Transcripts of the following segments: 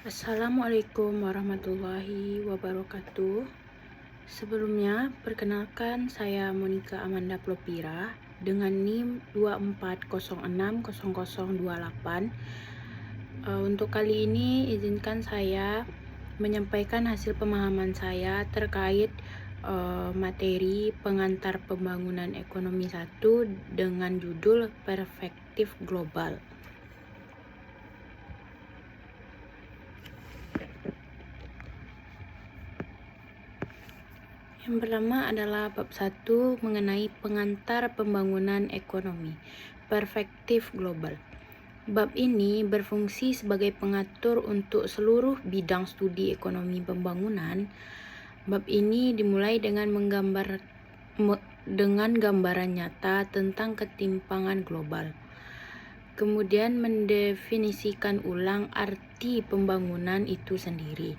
Assalamualaikum warahmatullahi wabarakatuh. Sebelumnya, perkenalkan saya Monica Amanda Plopira dengan NIM 24060028. Untuk kali ini izinkan saya menyampaikan hasil pemahaman saya terkait materi pengantar pembangunan ekonomi 1 dengan judul Perspektif Global. Yang pertama adalah bab 1 mengenai pengantar pembangunan ekonomi, perspektif global. Bab ini berfungsi sebagai pengatur untuk seluruh bidang studi ekonomi pembangunan. Bab ini dimulai dengan gambaran nyata tentang ketimpangan global. Kemudian mendefinisikan ulang arti pembangunan itu sendiri.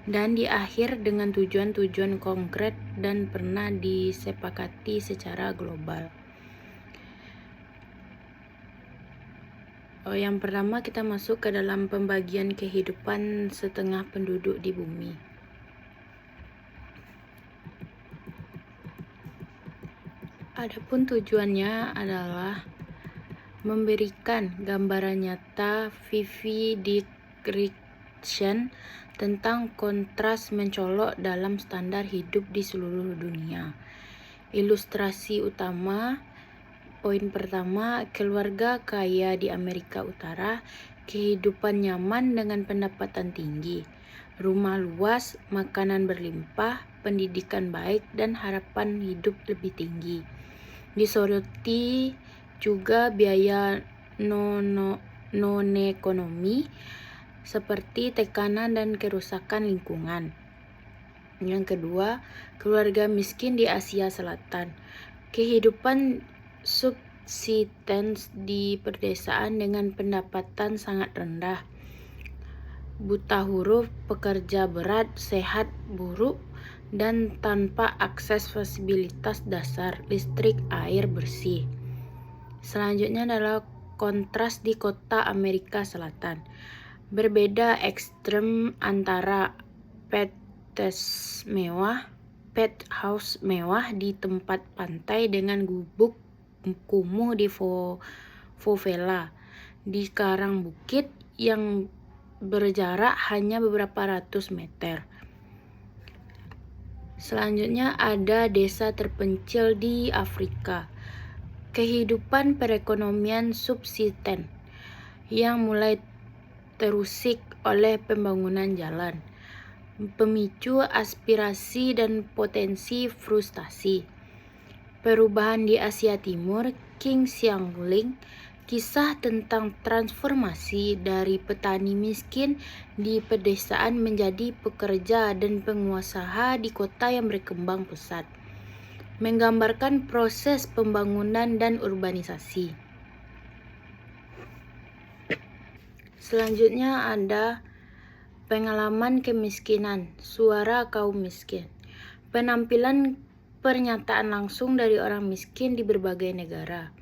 Dan di akhir dengan tujuan-tujuan konkret dan pernah disepakati secara global. Yang pertama kita masuk ke dalam pembagian kehidupan setengah penduduk di bumi. Adapun tujuannya adalah memberikan gambaran nyata vivid description tentang kontras mencolok dalam standar hidup di seluruh dunia. Ilustrasi utama, poin pertama, keluarga kaya di Amerika Utara, kehidupan nyaman dengan pendapatan tinggi, rumah luas, makanan berlimpah, pendidikan baik, dan harapan hidup lebih tinggi. Disoroti juga biaya non-ekonomi seperti tekanan dan kerusakan lingkungan. Yang kedua, keluarga miskin di Asia Selatan. Kehidupan subsistens di pedesaan dengan pendapatan sangat rendah. Buta huruf, pekerja berat, sehat buruk, dan tanpa akses fasilitas dasar, listrik, air bersih. Selanjutnya adalah kontras di kota Amerika Selatan. Berbeda ekstrem antara penthouse mewah di tempat pantai dengan gubuk kumuh di favela di karang bukit yang berjarak hanya beberapa ratus meter. Selanjutnya ada desa terpencil di Afrika. Kehidupan perekonomian subsisten yang mulai terusik oleh pembangunan jalan, pemicu aspirasi dan potensi frustasi. Perubahan di Asia Timur, King Xiangling, kisah tentang transformasi dari petani miskin di pedesaan menjadi pekerja dan pengusaha di kota yang berkembang pesat, menggambarkan proses pembangunan dan urbanisasi. Selanjutnya ada pengalaman kemiskinan, suara kaum miskin. Penampilan pernyataan langsung dari orang miskin di berbagai negara.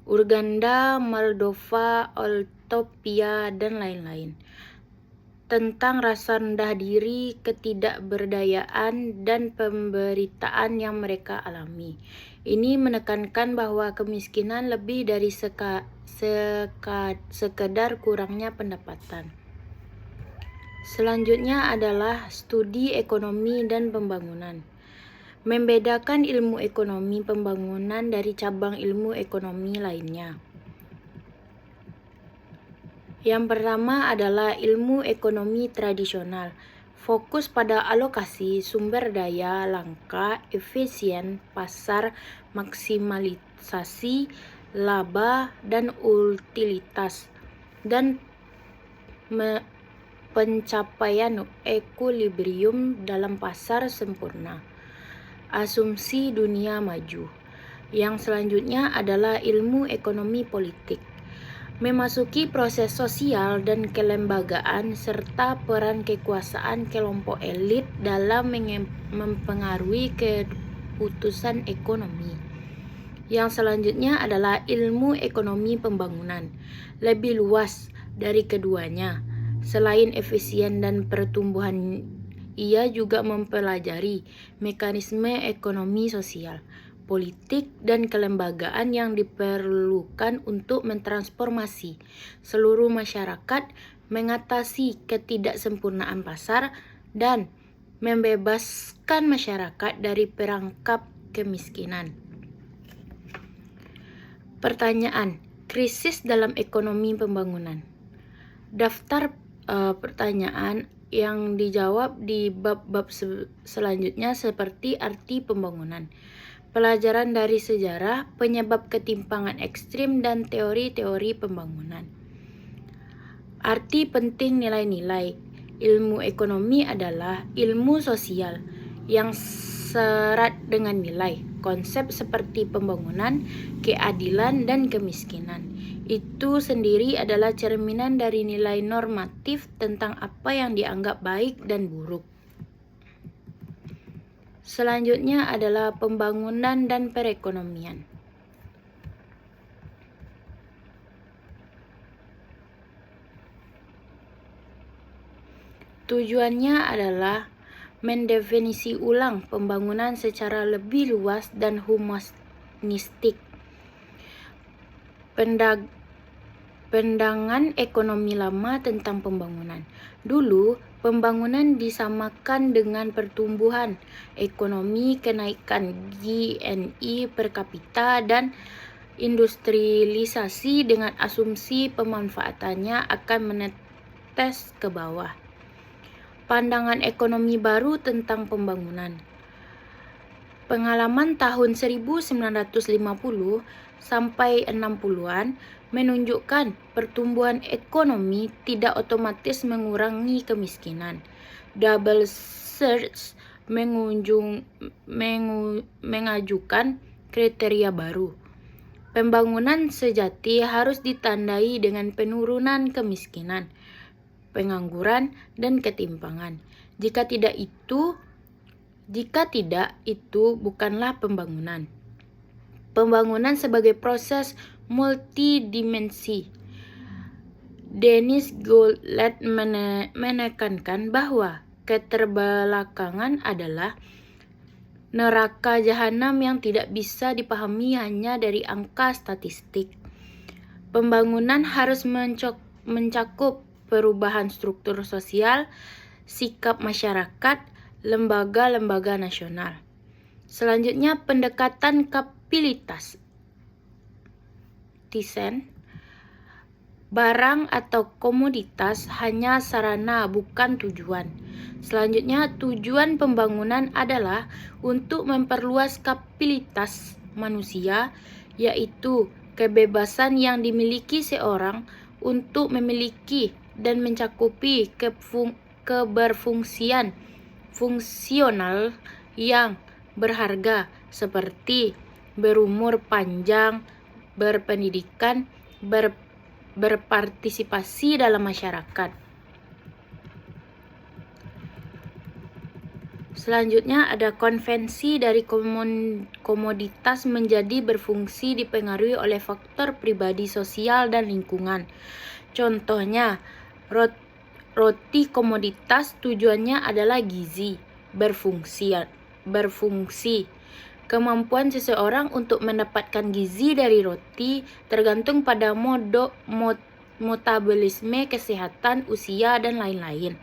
Uganda, Moldova, Ethiopia, dan lain-lain. Tentang rasa rendah diri, ketidakberdayaan, dan pemberitaan yang mereka alami. Ini menekankan bahwa kemiskinan lebih dari sekedar kurangnya pendapatan. Selanjutnya adalah studi ekonomi dan pembangunan. Membedakan ilmu ekonomi pembangunan dari cabang ilmu ekonomi lainnya. Yang pertama adalah ilmu ekonomi tradisional. Fokus pada alokasi sumber daya langka, efisien, pasar, maksimalisasi laba dan utilitas, dan pencapaian ekuilibrium dalam pasar sempurna. Asumsi dunia maju. Yang selanjutnya adalah ilmu ekonomi politik. Memasuki proses sosial dan kelembagaan serta peran kekuasaan kelompok elit dalam mempengaruhi keputusan ekonomi. Yang selanjutnya adalah ilmu ekonomi pembangunan, lebih luas dari keduanya, Selain efisien dan pertumbuhan, ia juga mempelajari mekanisme ekonomi sosial, politik, dan kelembagaan yang diperlukan untuk mentransformasi seluruh masyarakat, mengatasi ketidaksempurnaan pasar, dan membebaskan masyarakat dari perangkap kemiskinan. Pertanyaan, krisis dalam ekonomi pembangunan. Daftar pertanyaan yang dijawab di bab-bab selanjutnya seperti arti pembangunan, pelajaran dari sejarah, penyebab ketimpangan ekstrim, dan teori-teori pembangunan. Arti penting nilai-nilai. Ilmu ekonomi adalah ilmu sosial yang serat dengan nilai, konsep seperti pembangunan, keadilan, dan kemiskinan. Itu sendiri adalah cerminan dari nilai normatif tentang apa yang dianggap baik dan buruk. Selanjutnya adalah pembangunan dan perekonomian. Tujuannya adalah mendefinisi ulang pembangunan secara lebih luas dan humanistik. Pandangan ekonomi lama tentang pembangunan. Dulu, pembangunan disamakan dengan pertumbuhan ekonomi, kenaikan GNI per kapita, dan industrialisasi dengan asumsi pemanfaatannya akan menetes ke bawah. Pandangan ekonomi baru tentang pembangunan. Pengalaman tahun 1950 sampai 60-an menunjukkan pertumbuhan ekonomi tidak otomatis mengurangi kemiskinan. Double Search mengajukan kriteria baru. Pembangunan sejati harus ditandai dengan penurunan kemiskinan, pengangguran, dan ketimpangan. Jika tidak, itu bukanlah pembangunan. Pembangunan sebagai proses multidimensi. Dennis Goldlett menekankan bahwa keterbelakangan adalah neraka jahanam yang tidak bisa dipahami hanya dari angka statistik. Pembangunan harus mencakup perubahan struktur sosial, sikap masyarakat, lembaga-lembaga nasional. Selanjutnya, pendekatan kapitalitas. Thyssen, barang atau komoditas hanya sarana bukan tujuan. Selanjutnya, tujuan pembangunan adalah untuk memperluas kapasitas manusia, yaitu kebebasan yang dimiliki seorang untuk memiliki dan mencakupi keberfungsian fungsional yang berharga seperti berumur panjang, berpendidikan, berpartisipasi dalam masyarakat. Selanjutnya ada konvensi dari komoditas menjadi berfungsi dipengaruhi oleh faktor pribadi, sosial, dan lingkungan. Contohnya, roti komoditas tujuannya adalah gizi, berfungsi. Kemampuan seseorang untuk mendapatkan gizi dari roti tergantung pada metabolisme, kesehatan, usia, dan lain-lain.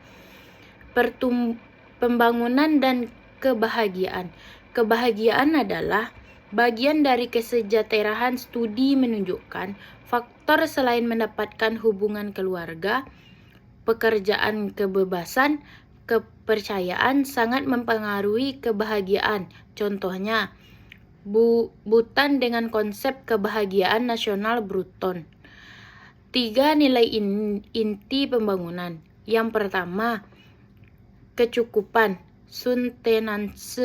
Pembangunan dan kebahagiaan. Kebahagiaan adalah bagian dari kesejahteraan. Studi menunjukkan faktor selain mendapatkan hubungan keluarga, pekerjaan, kebebasan, kepercayaan sangat mempengaruhi kebahagiaan. Contohnya, Bhutan dengan konsep kebahagiaan nasional Bruton. 3 nilai inti pembangunan. Yang pertama, kecukupan, sustenance,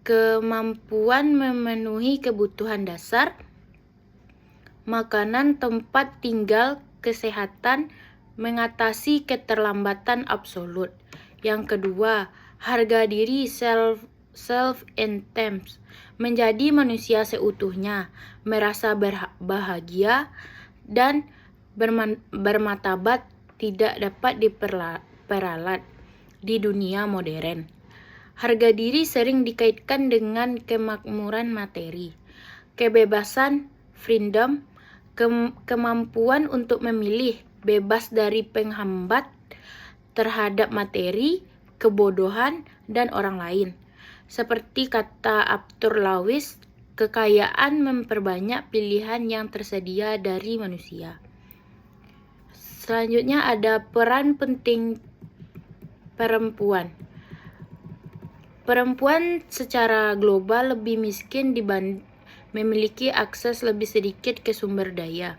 kemampuan memenuhi kebutuhan dasar, makanan, tempat tinggal, kesehatan, mengatasi keterlambatan absolut. Yang kedua, harga diri, self-esteem, menjadi manusia seutuhnya, merasa bahagia, dan bermartabat tidak dapat diperalat di dunia modern. Harga diri sering dikaitkan dengan kemakmuran materi, kebebasan, freedom, kemampuan untuk memilih, bebas dari penghambat terhadap materi, kebodohan, dan orang lain. Seperti kata Arthur Lewis, kekayaan memperbanyak pilihan yang tersedia dari manusia. Selanjutnya ada peran penting perempuan. Perempuan secara global lebih miskin memiliki akses lebih sedikit ke sumber daya.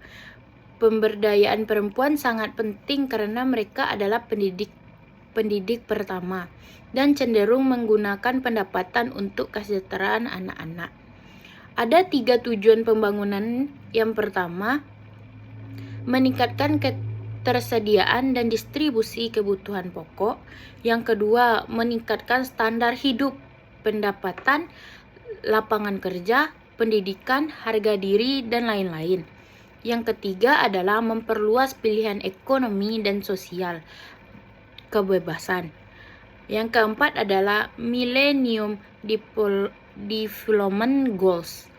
Pemberdayaan perempuan sangat penting karena mereka adalah pendidik pertama dan cenderung menggunakan pendapatan untuk kesejahteraan anak-anak. Ada 3 tujuan pembangunan. Yang pertama, meningkatkan ketersediaan dan distribusi kebutuhan pokok. Yang kedua, meningkatkan standar hidup, pendapatan, lapangan kerja, pendidikan, harga diri, dan lain-lain. Yang ketiga adalah memperluas pilihan ekonomi dan sosial, kebebasan. Yang keempat adalah Millennium Development Goals.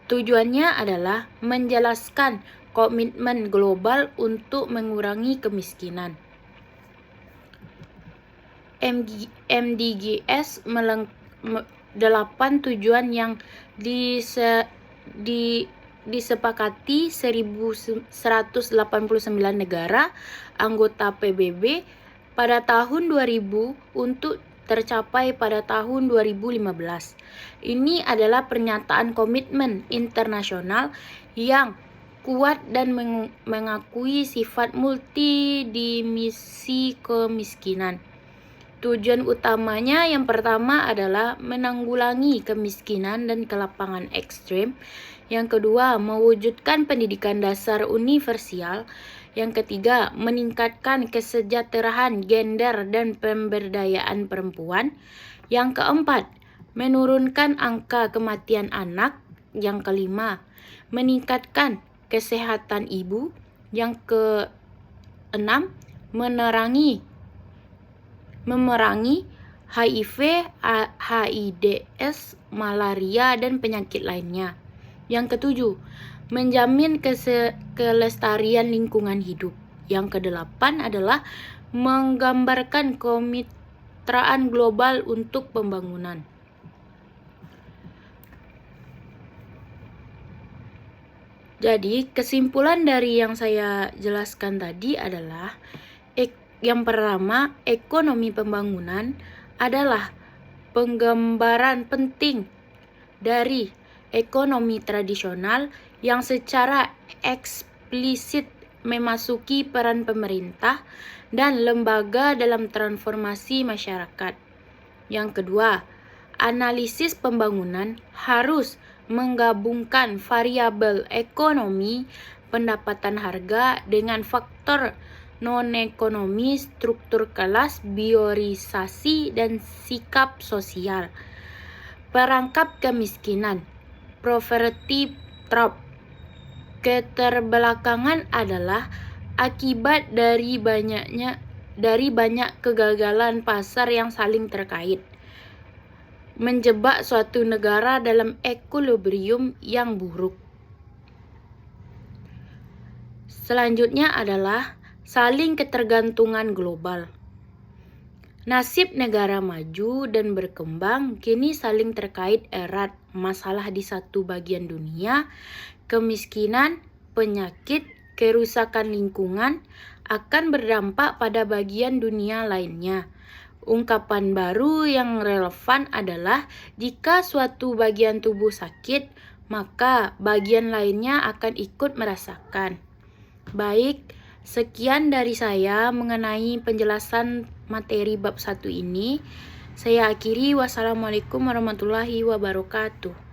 Tujuannya adalah menjelaskan komitmen global untuk mengurangi kemiskinan. MDGs 8 tujuan yang disepakati 1.189 negara anggota PBB pada tahun 2000 untuk tercapai pada tahun 2015. Ini adalah pernyataan komitmen internasional yang kuat dan mengakui sifat multidimensi kemiskinan. Tujuan utamanya yang pertama adalah menanggulangi kemiskinan dan kelaparan ekstrem. Yang kedua, mewujudkan pendidikan dasar universal. Yang ketiga, meningkatkan kesejahteraan gender dan pemberdayaan perempuan. Yang keempat, menurunkan angka kematian anak. Yang kelima, meningkatkan kesehatan ibu. Yang keenam, memerangi HIV, AIDS, malaria, dan penyakit lainnya. Yang ketujuh, menjamin kelestarian lingkungan hidup. Yang kedelapan adalah menggambarkan kemitraan global untuk pembangunan. Jadi, kesimpulan dari yang saya jelaskan tadi adalah yang pertama, ekonomi pembangunan adalah penggambaran penting dari ekonomi tradisional yang secara eksplisit memasuki peran pemerintah dan lembaga dalam transformasi masyarakat. Yang kedua, analisis pembangunan harus menggabungkan variabel ekonomi, pendapatan harga dengan faktor non-ekonomi, struktur kelas, biorisasi, dan sikap sosial. Perangkap kemiskinan, poverty trap. Keterbelakangan adalah akibat dari banyak kegagalan pasar yang saling terkait, menjebak suatu negara dalam equilibrium yang buruk. Selanjutnya adalah saling ketergantungan global. Nasib negara maju dan berkembang kini saling terkait erat. Masalah di satu bagian dunia, kemiskinan, penyakit, kerusakan lingkungan akan berdampak pada bagian dunia lainnya. Ungkapan baru yang relevan adalah jika suatu bagian tubuh sakit, maka bagian lainnya akan ikut merasakan. Baik, sekian dari saya mengenai penjelasan materi bab 1 ini. Saya akhiri. Wassalamualaikum warahmatullahi wabarakatuh.